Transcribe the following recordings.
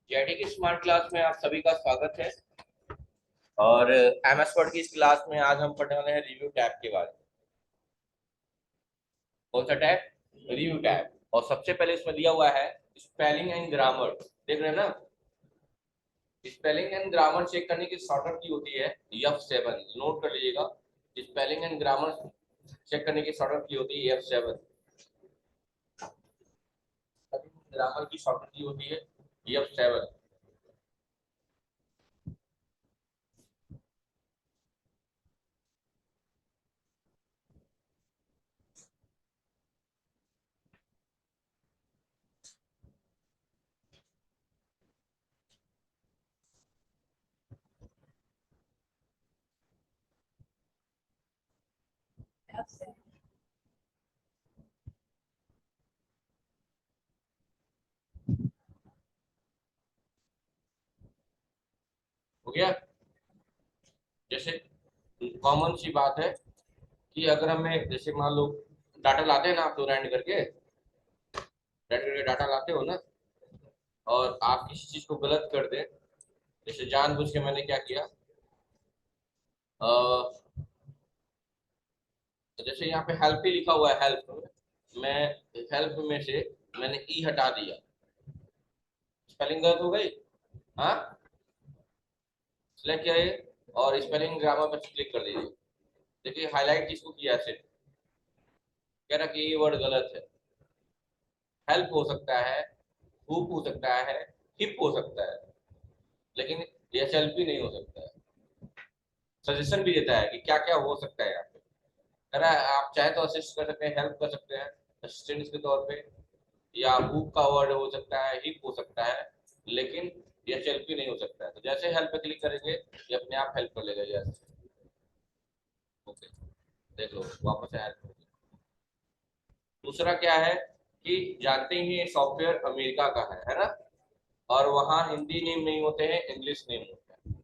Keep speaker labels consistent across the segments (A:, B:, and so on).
A: JD की smart class में आप सभी का स्वागत है। और एमएस वर्ड की इस क्लास में आज हम पढ़ने वाले हैं रिव्यू टैब के बारे में। कौन सा टैब? Review tab. और सबसे पहले इसमें दिया हुआ है स्पेलिंग एंड ग्रामर। देख रहे हैं ना? स्पेलिंग एंड ग्रामर चेक करने की शॉर्टकट की होती है F7। नोट कर लीजिएगा, स्पेलिंग एंड ग्रामर चेक करने की शॉर्टकट की होती है F7। ग्रामर की शॉर्टकट की होती है F7। हो गया? जैसे कॉमन सी बात है कि अगर हमें जैसे मान लो डाटा लाते हैं ना, आप तो रैंड करके डाटा लाते हो ना, और आप किसी चीज को गलत कर दें। जैसे जानबूझ के मैंने क्या किया, जैसे यहाँ पे हेल्प ही लिखा हुआ है, हेल्प। मैं हेल्प में से मैंने ई हटा दिया, स्पेलिंग गलत हो गई। हाँ, सिलेक्ट किया और स्पेलिंग ग्रामर पर क्लिक कर दीजिए। देखिए हाईलाइट किसको किया है, सिर्फ कह रहा कि ये वर्ड गलत है। हेल्प हो सकता है, हुप हो सकता है, हिप हो सकता है, लेकिन एचएलपी नहीं हो सकता है। सजेशन भी देता है कि क्या क्या हो सकता है यहाँ पे। कह रहा है आप चाहे तो असिस्ट कर सकते हैं, हेल्प कर सकते हैं असिस्टेंट के तौर पे, या हुक का वर्ड हो सकता है, हिप हो सकता है, लेकिन एचएलपी नहीं हो सकता है। तो जैसे हेल्प पे क्लिक करेंगे ये अपने आप हेल्प कर लेगा। यस, ओके, देख लो वापस से हेल्प। दूसरा क्या है कि जानते ही ये सॉफ्टवेयर अमेरिका का है ना? और वहाँ हिंदी नेम नहीं होते हैं, इंग्लिश नेम होते हैं।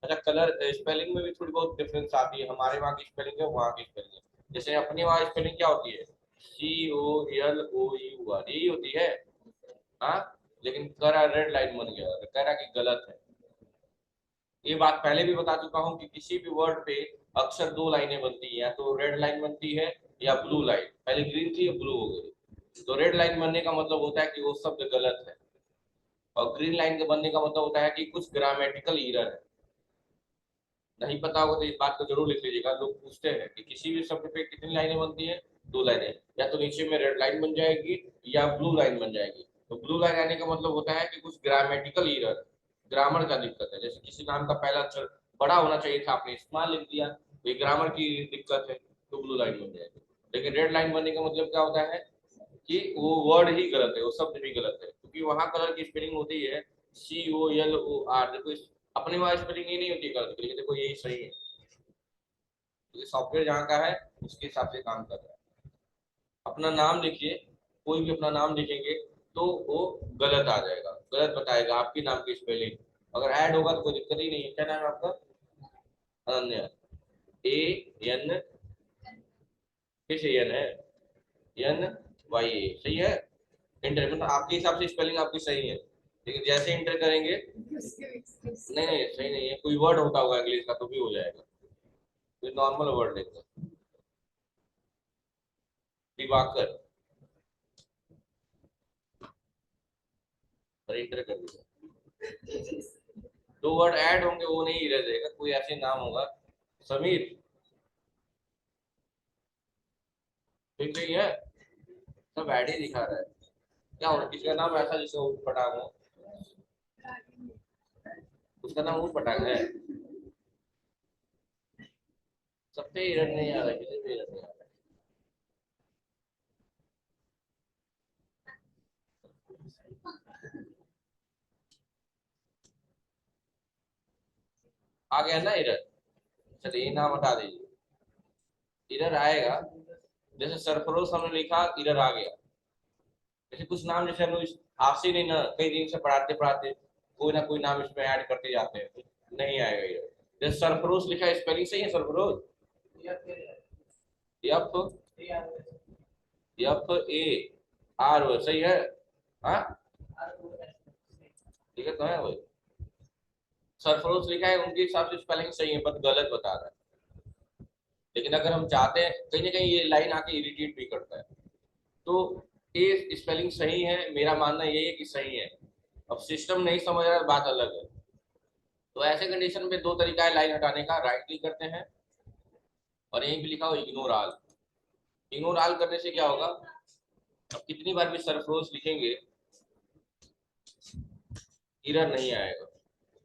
A: अच्छा, कलर स्पेलिंग में भी थोड़ी बहुत डिफरेंस आती है। हमारे वहाँ की स्पेलिंग है, वहाँ की स्पेलिंग है। जैसे अपनी वहाँ स्पेलिंग क्या होती है, COLOUR यही होती है। हाँ, लेकिन करा रेड लाइन बन गया, कह रहा कि गलत है। ये बात पहले भी बता चुका हूँ कि किसी भी वर्ड पे अक्सर दो लाइनें बनती है, या तो रेड लाइन बनती है या ब्लू लाइन। पहले ग्रीन थी, अब ब्लू हो गई। तो रेड लाइन बनने का मतलब होता है कि वो शब्द गलत है, और ग्रीन लाइन के बनने का मतलब होता है कि कुछ ग्रामेटिकल एरर है। नहीं पता होगा तो इस बात को जरूर लिख लीजिएगा। लोग पूछते हैं कि किसी भी शब्द पे कितनी लाइनें बनती है, दो लाइनें। या तो नीचे में रेड लाइन बन जाएगी या ब्लू लाइन बन जाएगी। तो ब्लू लाइन आने का मतलब होता है कि कुछ ग्रामेटिकल एरर, ग्रामर का दिक्कत है। जैसे किसी नाम का पहला अक्षर बड़ा होना चाहिए था, आपने स्मॉल लिख दिया, तो ये ग्रामर की दिक्कत है, तो ब्लू लाइन बन जाएगी। लेकिन रेड लाइन बनने का मतलब क्या होता है कि वो वर्ड ही गलत है, वो शब्द भी गलत है, क्योंकि वहां कलर की स्पेलिंग होती है COLOR। देखो अपने वहां स्पेलिंग ये नहीं होती गलत, लेकिन देखो यही सही है। तो सॉफ्टवेयर जहाँ का है उसके हिसाब से काम कर रहा है। अपना नाम लिखिए, कोई भी अपना नाम लिखेंगे तो वो गलत आ जाएगा, गलत बताएगा आपकी नाम की स्पेलिंग। अगर ऐड होगा तो कोई दिक्कत ही नहीं है। क्या नाम है आपका? अनन्या। AN, किस एन है? NYA, सही है। इंटर मतलब आपके हिसाब से स्पेलिंग आपकी सही है, लेकिन जैसे इंटर करेंगे नहीं नहीं सही नहीं है। कोई वर्ड होता होगा इंग्लिश का तो भी हो जाएगा, कोई नॉर्मल वर्ड लेते हैं। दिवाकर, और इंटर कर दीजिए। दो वर्ड ऐड होंगे वो नहीं रह जाएगा, कोई ऐसे नाम होगा। समीर, ठीक नहीं है, सब ऐड ही दिखा रहा है। क्या हो, किसी का नाम ऐसा जिसका ऊट पटांग हो? उसका नाम ऊट पटांग है? सब पे एरर नहीं आ रहा है, किसी पे एरर नहीं आ रहा है। आ गया ना एरर? चलिए ये नाम हटा दीजिए, एरर आएगा। जैसे सरफरोश हमने लिखा, एरर आ गया। जैसे कुछ नाम जैसे हम लोग आपसे नहीं ना, कई दिन से पढ़ाते पढ़ाते कोई ना कोई नाम इसमें ऐड करते जाते हैं, तो नहीं आएगा एरर। जैसे सरफरोश लिखा, स्पेलिंग सही है Sarfarosh? F, F A R O, सही है। हाँ, ठीक है, तो है वही सरफरोश लिखा है, उनके हिसाब से स्पेलिंग सही है पर गलत बता रहा है। लेकिन अगर हम चाहते हैं, कहीं ना कहीं ये लाइन आके इरिटेट भी करता है, तो ये स्पेलिंग सही है, मेरा मानना ये है कि सही है। अब सिस्टम नहीं समझ रहा है, बात अलग है। तो ऐसे कंडीशन में दो तरीका है लाइन हटाने का, राइट क्लिक करते हैं और यहीं पे लिखा हो इग्नोर ऑल। इग्नोर ऑल करने से क्या होगा, अब कितनी बार भी सरफरोश लिखेंगे एरर नहीं आएगा।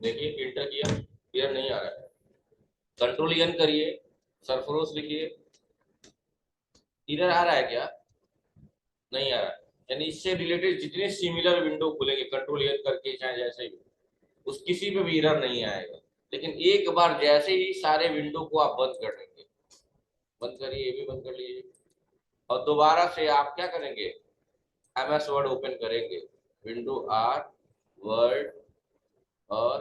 A: देखिए इंटर किया, एरर नहीं आ रहा है। कंट्रोल एन करिए, सरफरोश लिखिए, एरर आ रहा है क्या, नहीं आ रहा है। यानी इससे रिलेटेड जितने सिमिलर विंडो खुलेंगे कंट्रोल एन करके चाहे जैसे भी, उस किसी पे भी एरर नहीं आएगा। लेकिन एक बार जैसे ही सारे विंडो को आप बंद कर देंगे, बंद करिए, ये भी बंद कर लीजिए, और दोबारा से आप क्या करेंगे, MS वर्ड ओपन करेंगे, विंडो आर वर्ड, और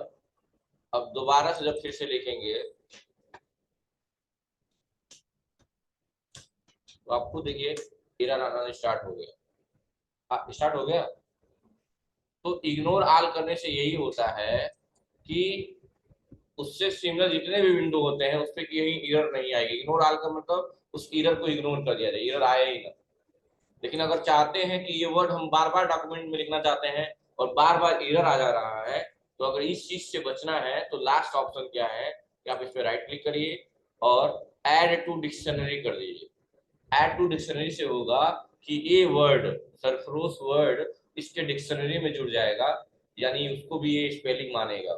A: अब दोबारा से जब फिर से लिखेंगे तो आपको देखिए एरर आना स्टार्ट हो गया। स्टार्ट हो गया। तो इग्नोर ऑल करने से यही होता है कि उससे सिमिलर जितने भी विंडो होते हैं उस पर कहीं एरर नहीं आएगी। इग्नोर ऑल का मतलब उस एरर को इग्नोर कर दिया जाए, एरर आया ही ना। लेकिन अगर चाहते हैं कि ये वर्ड हम बार बार डॉक्यूमेंट में लिखना चाहते हैं और बार बार एरर आ जा रहा है, तो अगर इस चीज से बचना है तो लास्ट ऑप्शन क्या है कि आप इस पर राइट क्लिक करिए और ऐड टू डिक्शनरी कर दीजिए। ऐड टू डिक्शनरी से होगा कि ये वर्ड, सरफरोश वर्ड, इसके डिक्शनरी में जुड़ जाएगा, यानी उसको भी ये स्पेलिंग मानेगा।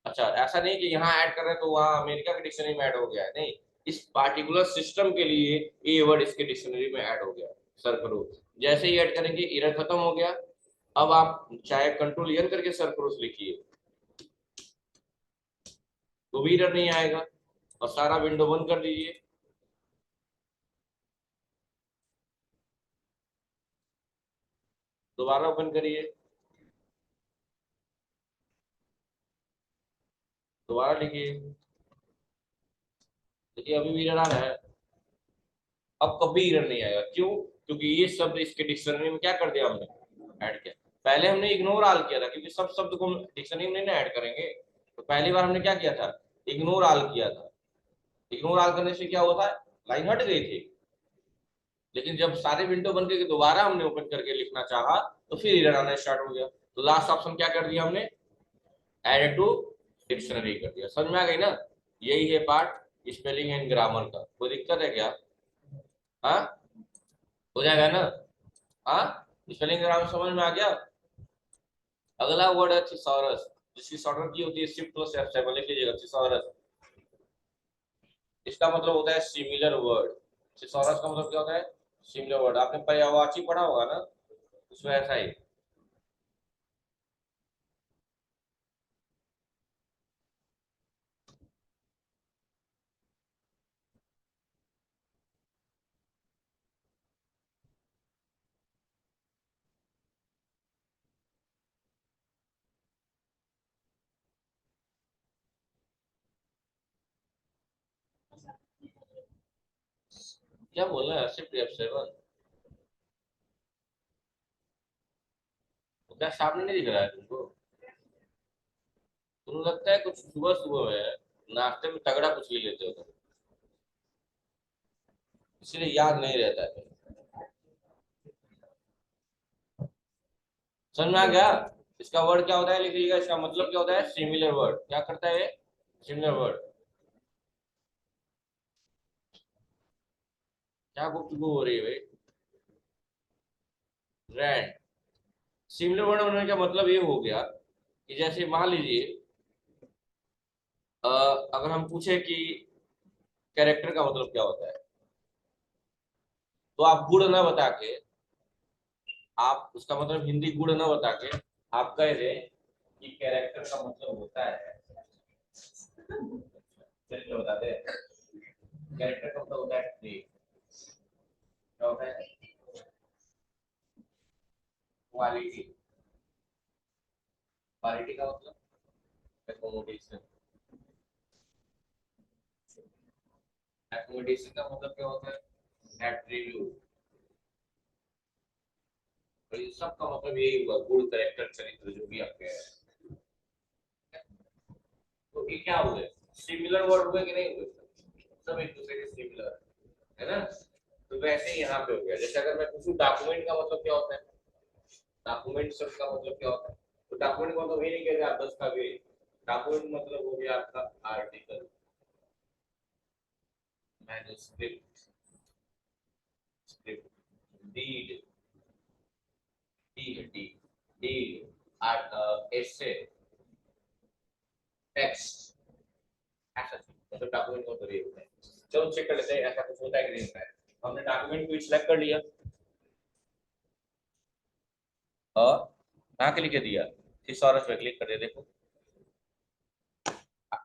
A: अच्छा, ऐसा नहीं कि यहाँ ऐड कर रहे हैं तो वहाँ अमेरिका के डिक्शनरी में ऐड हो गया है, नहीं, इस पार्टिकुलर सिस्टम के लिए ये वर्ड इसके डिक्शनरी में ऐड हो गया। सरफरोश जैसे ही ऐड करेंगे एरर खत्म हो गया। अब आप चाहे कंट्रोल एन करके सरफरोश लिखिए तो भी एरर नहीं आएगा, और सारा विंडो बंद कर दीजिए। दोबारा ओपन करिए, दोबारा लिखिए, देखिए अभी भी एरर आ रहा है। अब कभी एरर नहीं आएगा, क्यों, क्योंकि ये शब्द इसके डिक्शनरी में क्या कर दिया हमने, ऐड किया। पहले हमने इग्नोर ऑल किया था, क्योंकि सब शब्द को डिक्शनरी में नहीं ना ऐड करेंगे। तो पहली बार हमने क्या किया था, इग्नोर ऑल किया था। इग्नोर ऑल करने से क्या होता है, लाइन हट गई थी। लेकिन जब सारे विंडो बन गए दोबारा हमने ओपन करके लिखना चाहा तो फिर एरर आना स्टार्ट हो गया। तो लास्ट ऑप्शन क्या कर दिया हमने, ऐड टू डिक्शनरी कर दिया। समझ में आ गई ना, यही है पार्ट स्पेलिंग एंड ग्रामर का। कोई दिक्कत है क्या, हाँ, हो जाएगा ना, हाँ, स्पेलिंग ग्रामर समझ में आ गया। अगला वर्ड है थिसॉरस, जिसकी शॉर्टकट की होती है शिफ्ट प्लस F7, लिख लीजिएगा थिसॉरस। इसका मतलब होता है सिमिलर वर्ड। थिसॉरस का मतलब क्या होता है, सिमिलर वर्ड। आपने पर्यायवाची पढ़ा होगा ना, उसमें ऐसा ही। क्या बोल रहे हैं, शिफ्ट F7? तो क्या सामने नहीं दिख रहा है तुमको, तुम लगता है कुछ सुबह सुबह में नाश्ते में तगड़ा कुछ ले लेते हो तुम, इसलिए याद नहीं रहता है। समझ में आ गया, इसका वर्ड क्या होता है लिख लीजिएगा, इसका मतलब क्या होता है, सिमिलर वर्ड। क्या करता है, सिमिलर वर्ड। क्या गुफ्तगू हो रही है भाई, रैंड। सिमिलर वर्ड होने का मतलब ये हो गया कि जैसे मान लीजिए अगर हम पूछे कि कैरेक्टर का मतलब क्या होता है, तो आप गुण न बता के, आप उसका मतलब हिंदी गुण न बता के आप कह दें कि कैरेक्टर का मतलब होता है, चलिए बता दे, कैरेक्टर का मतलब होता है ट्रेट। क्या होता है, क्वालिटी। क्वालिटी का मतलब एकोमोडेशन। एकोमोडेशन का मतलब क्या होता है, एट्रीब्यूट। तो ये सबका मतलब यही हुआ, गुण कैरेक्टर चरित्र जो भी आपके हैं। तो ये क्या हुए, सिमिलर वर्ड हुए कि नहीं हुए, सब एक दूसरे के सिमिलर है ना। तो वैसे ही यहाँ पे हो गया, जैसे अगर मैं पूछूं डॉक्यूमेंट का मतलब क्या होता है, डॉक्यूमेंट शब्द का मतलब क्या होता है, तो डॉक्यूमेंट का मतलब ये नहीं कहते आप दस्तावेज, डॉक्यूमेंट मतलब हो गया आपका article, manuscript, script, deed, deed, deed, art, essay, text, ऐसा चीज मतलब डॉक्यूमेंट का मतलब ये होता है। चलो चेक कर लेते हैं ऐसा कुछ होता है कि नहीं होता है। हमने डॉक्यूमेंट को सिलेक्ट कर लिया और कहाँ क्लिक कर दिया, थिसॉरस पे क्लिक कर दिया, देखो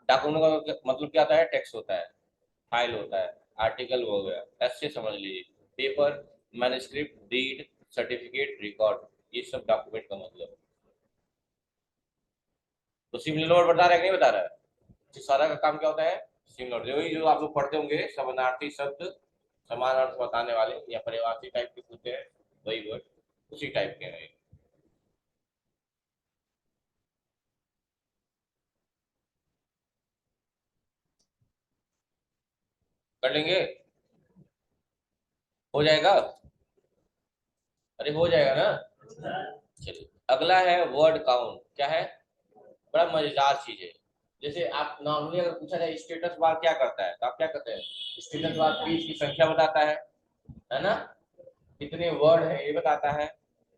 A: डॉक्यूमेंट का मतलब क्या होता है, टेक्स्ट होता है, फाइल होता है, आर्टिकल हो गया, ऐसे समझ लीजिए, paper, manuscript, deed, certificate, record, ये सब डॉक्यूमेंट का मतलब। तो सिमिलर वर्ड बता रहा है कि नहीं बता रहा है, तो सारा का काम क्या होता है, सिमिलर, जो जो आप लोग पढ़ते होंगे समानार्थी शब्द, समान अर्थ बताने वाले या पर्यायवाची टाइप के होते हैं, वही वर्ड उसी टाइप के हैं। कर लेंगे, हो जाएगा, अरे हो जाएगा ना। चलिए अगला है वर्ड काउंट, क्या है, बड़ा मजेदार चीज है। जैसे आप नॉर्मली अगर पूछा जाए स्टेटस बार क्या करता है, तो आप क्या कहते हैं, स्टेटस बार पेज की संख्या बताता है ना, कितने वर्ड है ये बताता है,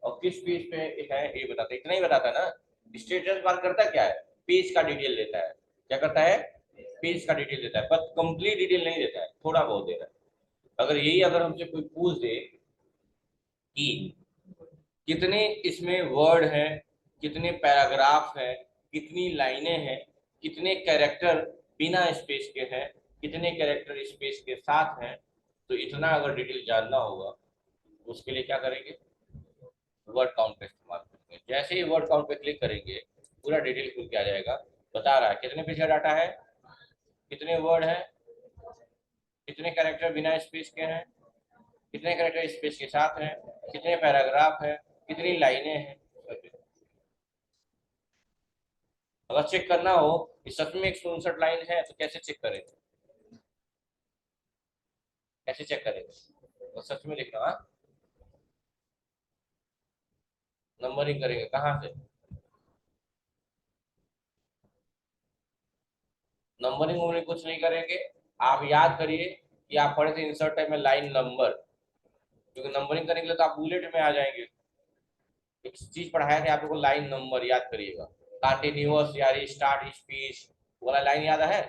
A: और किस पेज पे है ये बताता है, इतना ही बताता है ना। स्टेटस बार करता क्या है, पेज का डिटेल देता है, क्या करता है, पेज का डिटेल देता है, पर कंप्लीट डिटेल नहीं देता है, थोड़ा बहुत दे रहा है। अगर यही अगर हमसे कोई पूछ दे कि कितने इसमें वर्ड हैं, कितने पैराग्राफ हैं, कितनी लाइनें हैं, कितने कैरेक्टर बिना स्पेस के हैं, कितने कैरेक्टर स्पेस के साथ हैं, तो इतना अगर डिटेल जानना होगा तो उसके लिए क्या करेंगे, वर्ड काउंट का इस्तेमाल करेंगे। जैसे ही वर्ड काउंट पे क्लिक करेंगे पूरा डिटेल खुल के आ जाएगा, बता रहा है कितने पेज का डाटा है, कितने वर्ड है, कितने कैरेक्टर बिना स्पेस के हैं, कितने कैरेक्टर स्पेस के साथ हैं, कितने पैराग्राफ है, कितनी लाइनें हैं। अगर चेक करना हो कि सच में 159 लाइन है तो कैसे चेक करें, कैसे चेक करें, तो सच में लिखना, हाँ, नंबरिंग करेंगे कहाँ से, नंबरिंग वंबरिंग कुछ नहीं करेंगे। आप याद करिए कि आप पढ़े थे इंसर्ट टाइप में लाइन नंबर, क्योंकि नंबरिंग करने के लिए तो आप बुलेट में आ जाएंगे। एक चीज पढ़ाया था आप लोगों को, लाइन नंबर याद करिएगा, कंटिन्यूअस या स्टार्ट स्पीच वाला लाइन याद है,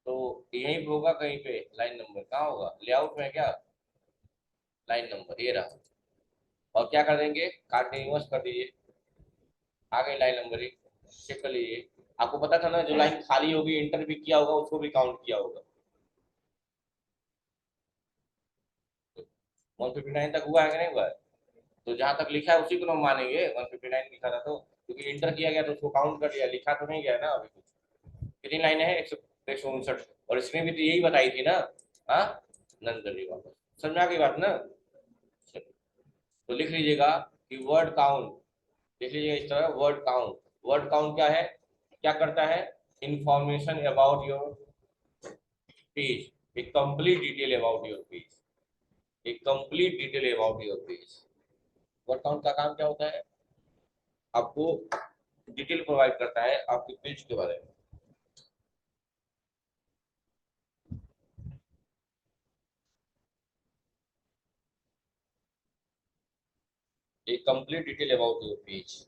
A: तो यहीं पे होगा कहीं पे लाइन नंबर, कहाँ होगा, लेआउट में क्या, लाइन नंबर ये रहा। और क्या कर देंगे, कंटिन्यूअस कर दीजिए, आ गई लाइन नंबर एक, चेक कर लीजिए। आपको पता था ना जो लाइन खाली होगी इंटर भी किया होगा उसको भी काउंट किया होगा। 159 तक हुआ है कि नहीं हुआ है, तो जहां तक लिखा है उसी को हम मानेंगे, 159 लिखा था तो, क्योंकि इंटर किया गया तो उसको काउंट कर लिया, लिखा तो नहीं गया ना अभी कुछ। कितनी लाइनें हैं, 159, और इसने भी तो यही बताई थी ना, हाँ, नंदनी वापस, समझ में आ गई बात ना। तो लिख लीजिएगा कि वर्ड काउंट, लिख लीजिएगा इस तरह, वर्ड काउंट, वर्ड काउंट क्या है, क्या करता है, इंफॉर्मेशन अबाउट योर पेज, एक complete detail about your page, एक complete detail about your page. Word count का काम क्या होता है, आपको डिटेल प्रोवाइड करता है आपके पेज के बारे में। एक complete detail about your page.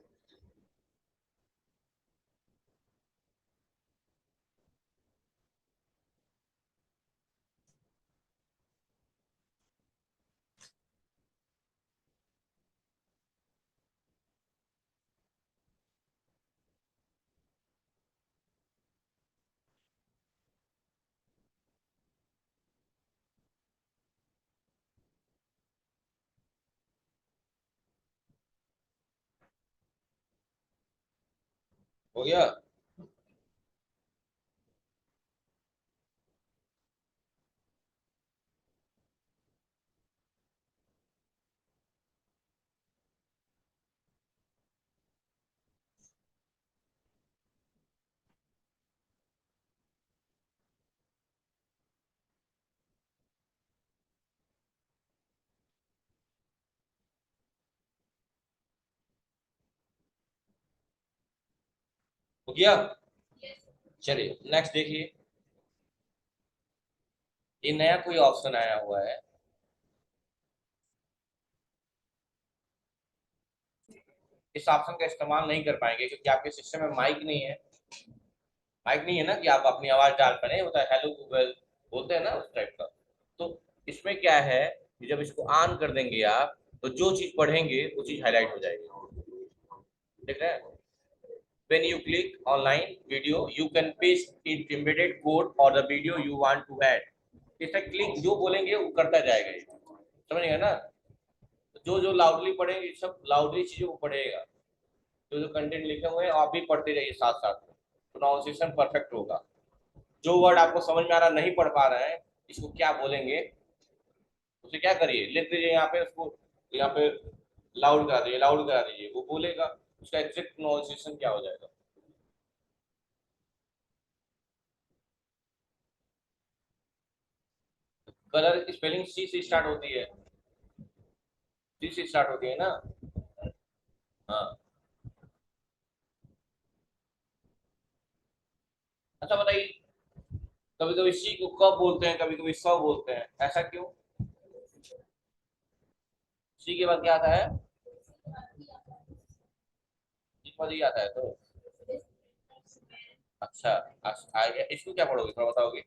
A: हो गया, हो गया? चलिए नेक्स्ट देखिए, ये नया कोई ऑप्शन आया हुआ है, इस ऑप्शन का इस्तेमाल नहीं कर पाएंगे क्योंकि आपके सिस्टम में माइक नहीं है। माइक नहीं है ना कि आप अपनी आवाज डाल पाए, होता है हेलो गूगल बोलते हैं ना उस टाइप का। तो इसमें क्या है कि जब इसको ऑन कर देंगे आप, तो जो चीज पढ़ेंगे वो चीज हाईलाइट हो जाएगी, ठीक है? When you click online video, you can paste it embedded code or the video you want to add. इससे क्लिक जो बोलेंगे वो करता जाएगा, ये समझ गए ना? जो जो लाउडली पढ़ेंगे सब लाउडली चीजों को पढ़ेगा, जो जो कंटेंट लिखे हुए हैं आप भी पढ़ते रहिए साथ साथ में, प्रोनाउंसिएशन परफेक्ट होगा। जो वर्ड आपको समझ में आ रहा नहीं पढ़ पा रहे हैं, इसको क्या बोलेंगे उसे क्या करिए, लिख दीजिए यहाँ पे, उसको यहाँ पे लाउड करा दीजिए, लाउड करा दीजिए, वो बोलेगा, उसका एग्जैक्ट प्रोनाउंसिएशन क्या हो जाएगा। कलर की स्पेलिंग सी से स्टार्ट होती है, सी से स्टार्ट होती है ना? हाँ। अच्छा बताइए, कभी कभी सी को क बोलते हैं, कभी कभी स बोलते हैं, ऐसा क्यों? सी के बाद क्या आता है? सी के बाद ही आता है तो? अच्छा, आ गया। इसको क्या पढ़ोगे, थोड़ा बताओगे?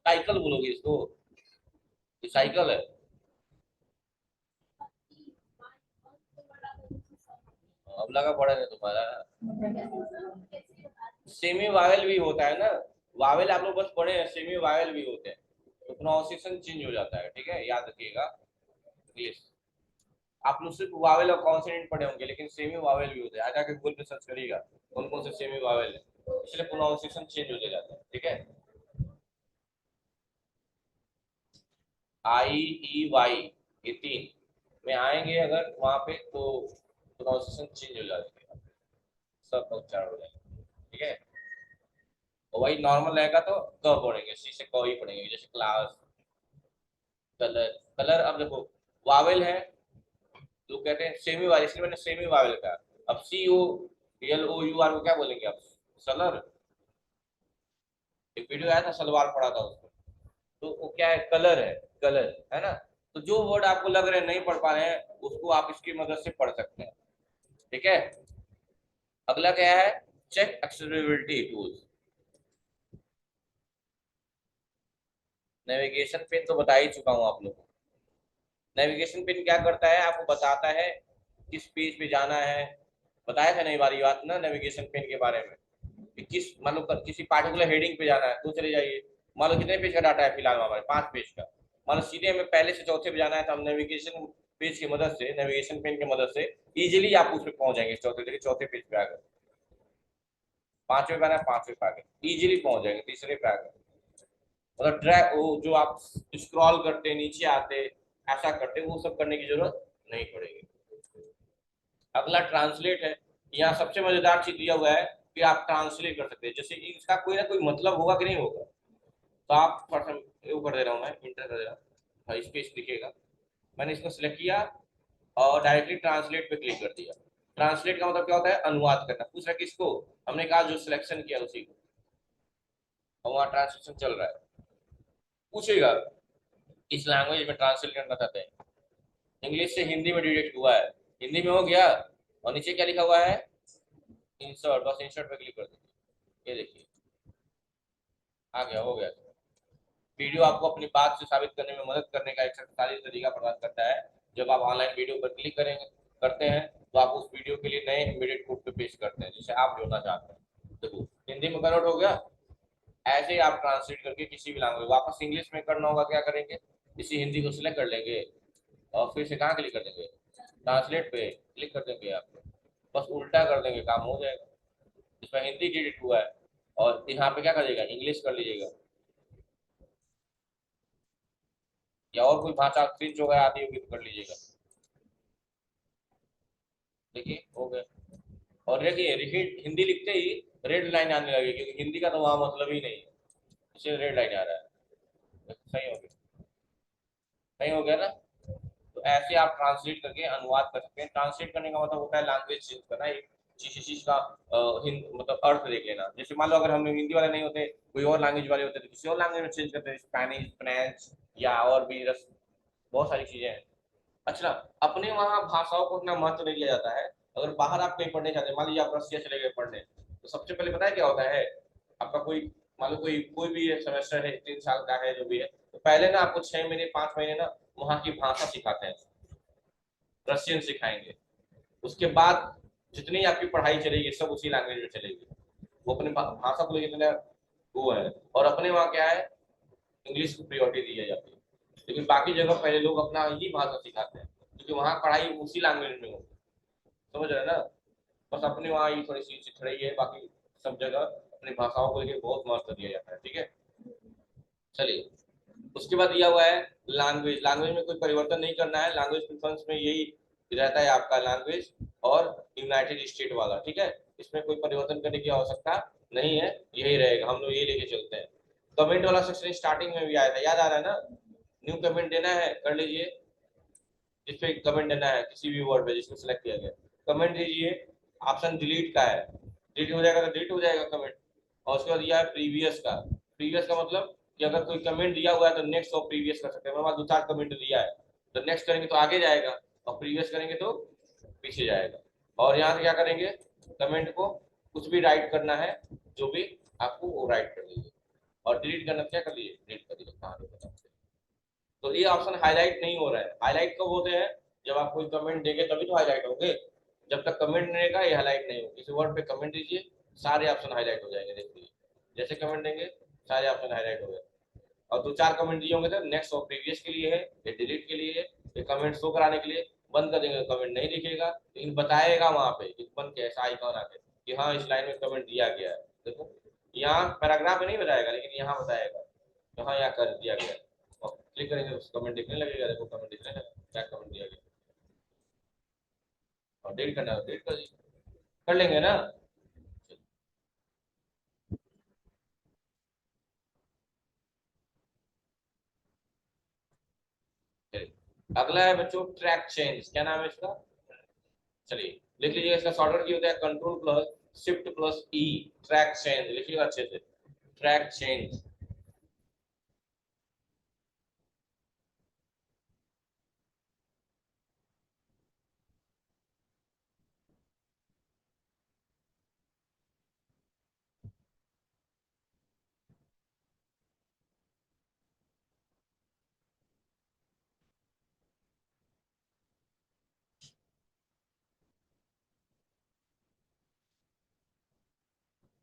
A: साइकिल बोलोगे इसको? ये साइकिल है? अब लगा पड़ा है तुम्हारा। सेमी वावेल भी होता है ना, वावेल आप लोग बस पढ़े हैं, सेमी वावेल भी होते हैं, तो प्रोनाउंसिएशन चेंज हो जाता है, ठीक है, याद रखिएगा। इंग्लिश आप लोग सिर्फ वावेल और कॉन्सोनेंट पढ़े होंगे, लेकिन सेमी वावेल भी होते हैं, आजा के गूगल पे सर्च करिएगा कौन कौन से सेमी वावेल है, इसलिए प्रोनाउंसिएशन चेंज हो जाता है, ठीक है? आई ई वाई, ये तीन में आएंगे अगर वहां पे, तो प्रोनाउंसिएशन चेंज हो जाती है, सब उच्चारण हो जाएगा, ठीक है? और वही नॉर्मल रहेगा तो क पढ़ेंगे, सी से क ही पढ़ेंगे, जैसे क्लास, कलर। कलर अब देखो, वावेल है तो कहते हैं सेमी वावेल, इसलिए मैंने सेमी वावेल कहा। अब C O L O U R को क्या बोलेंगे आप? सलर। एक वीडियो आया था, सलवार पड़ा था उसको, तो वो क्या है, कलर है, कलर है ना? तो जो वर्ड आपको लग रहे हैं नहीं पढ़ पा रहे हैं, उसको आप इसकी मदद से पढ़ सकते हैं, ठीक है? अगला क्या है? Check accessibility tools. Navigation pin तो बता ही चुका हूं आप लोगों को। नेविगेशन पिन क्या करता है, आपको बताता है किस पेज पे जाना है। बताया था नहीं बारी बात ना नेविगेशन पिन के बारे में, कि किस, मान लो किसी पार्टिकुलर हेडिंग पे जाना है तो चले जाइए। मान लो कितने पेज का डाटा है फिलहाल हमारे, 5 पेज का। मान लो सीधे हमें पहले से चौथे पे जाना है, तो हम नेविगेशन पेज की मदद से, नेविगेशन पिन की मदद से इजीली आप उस पर पहुंच जाएंगे, चौथे पेज पे आ गए, 5वें पे आना है, 5वें पे आ गए, इजीली पहुंच जाएंगे, तीसरे पे आ गए। मतलब ट्रैक वो जो आप स्क्रॉल करते नीचे आते, ऐसा करते, वो सब करने की जरूरत नहीं पड़ेगी। अगला ट्रांसलेट है। यहाँ सबसे मजेदार चीज दिया हुआ है कि आप ट्रांसलेट कर सकते हैं, जैसे कि इसका कोई ना कोई मतलब होगा कि नहीं होगा, तो आप थोड़ा सा वो कर दे रहा हूँ, मैं इंटर कर दे रहा हूँ, स्पेस दिखेगा, मैंने इसको सिलेक्ट किया और डायरेक्टली ट्रांसलेट पे क्लिक कर दिया। ट्रांसलेट का मतलब क्या होता है, अनुवाद करना। पूछ रहा किसको, हमने कहा जो सिलेक्शन किया उसी को, और वहाँ ट्रांसलेशन चल रहा है। पूछेगा इस लैंग्वेज में ट्रांसलेट करना चाहते हैं, इंग्लिश से हिंदी में डायरेक्ट हुआ है, हिंदी में हो गया, और नीचे क्या लिखा हुआ है, इंसर्ट, बस इंसर्ट पे क्लिक कर दीजिए, ये देखिए आ गया, हो गया। वीडियो आपको अपनी बात से साबित करने में मदद करने का एक शक्तिशाली तरीका प्रदान करता है। जब आप ऑनलाइन वीडियो पर क्लिक करेंगे करते हैं, तो आप उस वीडियो के लिए नए इमीडिएट कोड पे पेश करते हैं जिसे आप जोड़ना चाहते हैं। देखो हिंदी में कन्वर्ट हो गया, ऐसे ही आप ट्रांसलेट करके किसी भी लैंग्वेज, वापस इंग्लिश में करना होगा, क्या करेंगे, इसी हिंदी को सिलेक्ट कर लेंगे और फिर से कहाँ क्लिक कर देंगे, ट्रांसलेट पे क्लिक कर देंगे, आप बस उल्टा कर देंगे, काम हो जाएगा। इसमें हिंदी डिलीट हुआ है और यहाँ पे क्या करिएगा, इंग्लिश कर लीजिएगा, या और कोई भाषा स्विच हो गया आती होगी तो कर लीजिएगा। देखिए हो गया। और देखिए हिंदी लिखते ही रेड लाइन आने लगी, क्योंकि हिंदी का तो वहां मतलब ही नहीं है, इसलिए रेड लाइन आ रहा है। सही हो गया, सही हो गया ना? तो तो ऐसे आप ट्रांसलेट करके अनुवाद कर सकते हैं। ट्रांसलेट करने का मतलब होता है लैंग्वेज चेंज करना, एक चीज का मतलब अर्थ देख लेना। जैसे मान लो अगर हम हिंदी वाले नहीं होते, कोई और लैंग्वेज वाले होते तो किसी और लैंग्वेज में चेंज करते हैं, स्पेनिश, फ्रेंच या और भी बहुत सारी चीजें हैं। अच्छा, अपने वहाँ भाषाओं को उतना महत्व नहीं दिया जाता है। अगर बाहर आप कहीं पढ़ने जाते हैं, मान लीजिए आप रसिया चले गए पढ़ने, तो सबसे पहले पता है क्या होता है, आपका कोई मान लो कोई भी सेमेस्टर है 3 साल का है जो भी है, तो पहले ना आपको 6 महीने 5 महीने ना वहाँ की भाषा सिखाते हैं, रशियन सिखाएंगे। उसके बाद जितनी आपकी पढ़ाई चलेगी सब उसी लैंग्वेज में चलेगी। वो अपने भाषा को लेकर वो है। और अपने वहाँ क्या है, इंग्लिश को प्रियोरिटी दी जाती है, लेकिन बाकी जगह पहले लोग अपना ही भाषा सिखाते हैं क्योंकि वहाँ पढ़ाई उसी लैंग्वेज में होती है। समझ रहे हैं ना? बस अपने वहाँ ये थोड़ी सी चिट रही है, बाकी सब जगह अपनी भाषाओं को लेकर बहुत महत्व दिया जाता है। ठीक है, चलिए। उसके बाद दिया हुआ है लैंग्वेज। लैंग्वेज में कोई परिवर्तन नहीं करना है, लैंग्वेज प्रिफरेंस में यही रहता है आपका लैंग्वेज और यूनाइटेड स्टेट वाला। ठीक है, इसमें कोई परिवर्तन करने की आवश्यकता नहीं है, यही रहेगा, हम लोग यही लेके चलते हैं। कमेंट वाला सेक्शन स्टार्टिंग में भी आया था, याद आ रहा है ना? न्यू कमेंट देना है, कर लीजिए। जिसपे कमेंट देना है किसी भी वर्ड पे जिसको सिलेक्ट किया गया, कमेंट दीजिए। ऑप्शन डिलीट का है, डिलीट हो जाएगा तो डिलीट हो जाएगा कमेंट। और उसके बाद दिया है प्रीवियस का। प्रीवियस का मतलब कि अगर कोई कमेंट दिया हुआ है तो नेक्स्ट और प्रीवियस कर सकते हैं। मेरे पास 2-4 कमेंट दिया है तो नेक्स्ट करेंगे तो आगे जाएगा, और प्रीवियस करेंगे तो पीछे जाएगा। और यहाँ से क्या करेंगे, कमेंट को कुछ भी राइट करना है, जो भी आपको वो राइट कर लीजिए। और डिलीट करना क्या कर लीजिए, डिलीट कर लीजिए। कहाँ देखा? तो ये ऑप्शन हाईलाइट नहीं हो रहा है। हाईलाइट कब होते हैं, जब आप कोई कमेंट देंगे तभी तो हाईलाइट होंगे। जब तक कमेंट नहीं रहेगा ये हाईलाइट नहीं होगी। किसी वर्ड पे कमेंट दीजिए, सारे ऑप्शन हाईलाइट हो जाएंगे। देखिए जैसे कमेंट देंगे सारे ऑप्शन हाईलाइट हो गए। और 2-4 कमेंट दिए होंगे तो नेक्स्ट और प्रीवियस के लिए है, ये डिलीट के लिए है, ये कमेंट शो कराने के लिए। बंद कर देंगे कमेंट नहीं दिखेगा, लेकिन बताएगा वहां पे कि बंद कैसा आइकॉन आके कि हाँ इस लाइन में कमेंट दिया गया है। देखो यहाँ पैराग्राफ में नहीं बताएगा, लेकिन यहाँ बताएगा कहाँ यहाँ कर दिया गया। और क्लिक करेंगे उस कमेंट दिखने लगेगा। देखो कमेंट दिखने लगेगा, क्या कमेंट दिया गया। और डिलीट करना है डिलीट कर लेंगे ना। अगला है बच्चों ट्रैक चेंज। क्या नाम है इसका? चलिए लिख लीजिएगा। इसका शॉर्टकट की होता है कंट्रोल प्लस शिफ्ट प्लस ई। ट्रैक चेंज लिखिएगा अच्छे से, ट्रैक चेंज।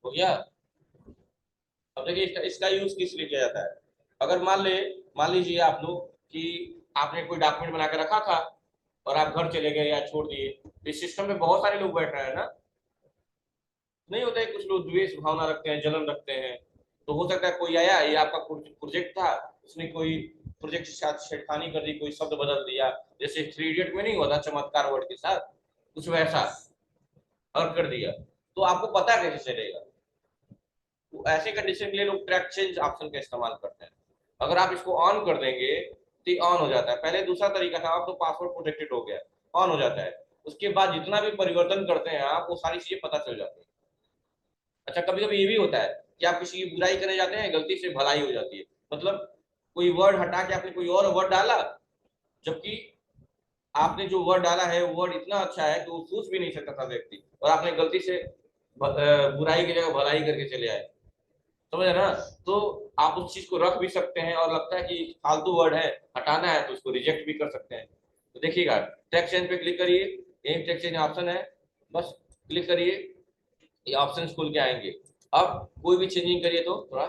A: हो गया? अब देखिए इसका इसका यूज किस लिए किया जाता है। अगर मान लीजिए आप लोग कि आपने कोई डॉक्यूमेंट बना के रखा था और आप घर चले गए या छोड़ दिए, तो इस सिस्टम में बहुत सारे लोग बैठ रहे हैं ना। नहीं होता है, कुछ लोग द्वेष भावना रखते हैं, जलन रखते हैं। तो हो सकता है कोई आया, ये आपका प्रोजेक्ट था, उसने कोई प्रोजेक्ट के साथ छेड़खानी कर दी, कोई शब्द बदल दिया, जैसे 3 इडियट में नहीं होता चमत्कार वर्ड के साथ, कुछ वैसा और कर दिया, तो आपको पता कैसे चलेगा? तो ऐसे कंडीशन के लिए लोग ट्रैक चेंज ऑप्शन का इस्तेमाल करते हैं। अगर आप इसको ऑन कर देंगे तो ऑन हो जाता है। पहले दूसरा तरीका था, आप तो पासवर्ड प्रोटेक्टेड हो गया, ऑन हो जाता है। उसके बाद जितना भी परिवर्तन करते हैं आप, वो सारी चीजें पता चल जाती है। अच्छा, कभी कभी ये भी होता है कि आप किसी की बुराई करने जाते हैं, गलती से भलाई हो जाती है। मतलब कोई वर्ड हटा के आपने कोई और वर्ड डाला, जबकि आपने जो वर्ड डाला है वो वर्ड इतना अच्छा है कि वो सोच भी नहीं सकता था व्यक्ति, और आपने गलती से बुराई की जगह भलाई करके चले आए। समझ रहे ना? तो आप उस चीज को रख भी सकते हैं, और लगता है कि फालतू वर्ड है, हटाना है, तो उसको रिजेक्ट भी कर सकते हैं। तो देखिएगा, टेक्स्ट चेंज पे क्लिक करिए, यही टेक्स्ट चेंज ऑप्शन है, बस क्लिक करिए, ये ऑप्शन खुल के आएंगे। अब कोई भी चेंजिंग करिए तो थोड़ा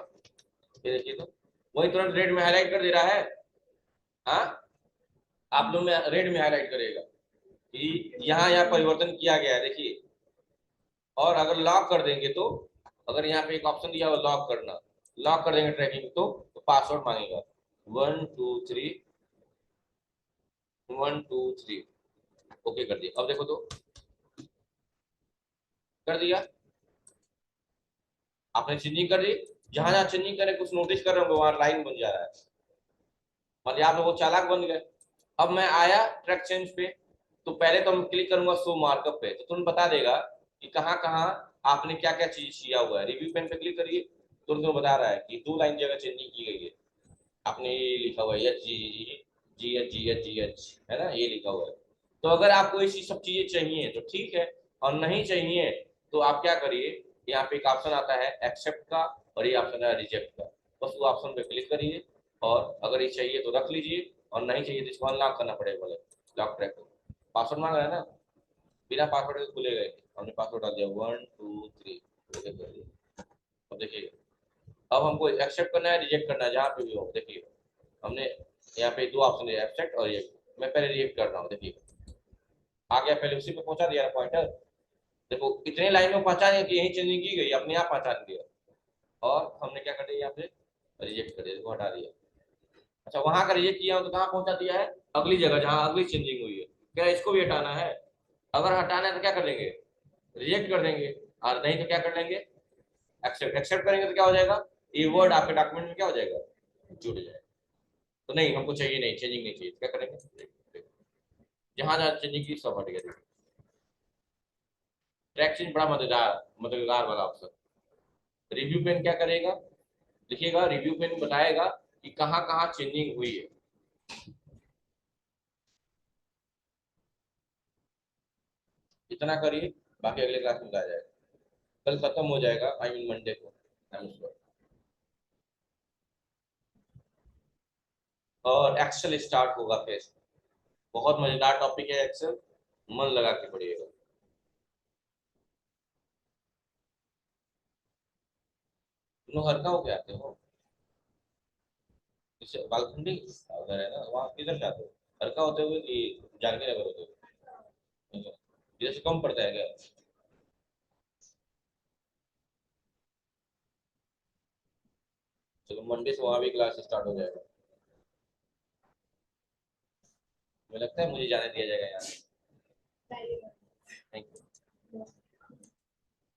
A: ये देखिए, तो वही तुरंत रेड में हाईलाइट कर दे रहा है। हाँ, आप लोग में रेड में हाईलाइट करेगा कि यहाँ परिवर्तन किया गया है, देखिए। और अगर लॉक कर देंगे तो, अगर यहाँ पे एक ऑप्शन दिया हुआ लॉक करना, लॉक कर देंगे ट्रैकिंग तो पासवर्ड मांगेगा 1 2 3, 1 2 3। ओके कर दिया। अब देखो तो कर दिया, आपने चेंजिंग कर दी। जहां जहां चेंजिंग करें कुछ नोटिस कर रहे होंगे, वहां लाइन बन जा रहा है, मतलब आप लोग वो चालाक बन गए। अब मैं आया ट्रैक चेंज पे, तो पहले तो मैं क्लिक करूंगा शो मार्कअप पे, तो तुरंत बता देगा कि कहाँ कहाँ आपने क्या क्या चीज किया हुआ है। रिव्यू पेन पे क्लिक करिए, तुरंत वो बता रहा है कि 2 लाइन जगह चेंजिंग की गई है। आपने ये लिखा हुआ है H G G G H G H G H, है ना, ये लिखा हुआ है। तो अगर आपको ये सब चीजें चाहिए तो ठीक है, और नहीं चाहिए तो आप क्या करिए, यहाँ पे एक ऑप्शन आता है एक्सेप्ट का, और ये ऑप्शन है रिजेक्ट का। बस वो ऑप्शन पे क्लिक करिए, और अगर ये चाहिए तो रख लीजिए, और नहीं चाहिए तो इसको अनलॉक करना पड़ेगा। लॉक ट्रैक पासवर्ड मांग रहा है ना, बिना पासवर्ड के खुलेगा ही। हमने पासवर्ड डाल दिया 1 2 3। अब देखिए, अब हमको एक्सेप्ट करना है रिजेक्ट करना है, जहाँ पे भी हो। देखिए हमने यहाँ पे 2 ऑप्शन दिया, एक्सेप्ट और रिजेक्ट। मैं पहले रिजेक्ट कर रहा हूँ, देखिए आ गया, पहले उसी पे पहुंचा दिया पॉइंटर। देखो इतने लाइन में पहुंचा दिया कि यही चेंजिंग की गई, अपने आप पहुंचा दिया। और हमने क्या कर दिया, यहाँ पे रिजेक्ट कर दिया, देखो हटा दिया। अच्छा, वहां का रिजेक्ट किया हो तो कहाँ पहुंचा दिया है, अगली जगह जहाँ अगली चेंजिंग हुई है। क्या इसको भी हटाना है? अगर हटाना है तो क्या कर देंगे, रिजेक्ट कर देंगे, और नहीं तो क्या कर लेंगे, एक्सेप्ट। एक्सेप्ट करेंगे तो क्या हो जाएगा, ये वर्ड आपके डॉक्यूमेंट में क्या हो जाएगा, जुड़ जाएगा। तो नहीं, हमको चाहिए नहीं, चेंजिंग नहीं चाहिए, तो क्या करेंगे, जहां जहां चेंजिंग की सब हट गया। ट्रैक चेंज बड़ा मददगार वाला ऑप्शन। रिव्यू पेन क्या करेगा, देखिएगा रिव्यू पेन बताएगा कि कहाँ कहाँ चेंजिंग हुई है। इतना करिए, बाकी अगले क्लास में बताया जाएगा। कल खत्म हो जाएगा, आई मीन मंडे को। I am sure. और एक्सेल स्टार्ट होगा फिर। बहुत मजेदार टॉपिक है एक्सेल, मन लगा के पढ़िएगा। तुम हरका हो के आते हो, इससे बालखंडी उधर है ना, वहाँ किधर से आते हो, हरका होते हुए कि जानकी नगर होते हुए? अच्छा, इधर से कम पड़ता है क्या? चलो मंडे से वहाँ भी क्लास स्टार्ट हो जाएगा। मुझे लगता है मुझे जाने दिया जाएगा यहाँ। Thank you.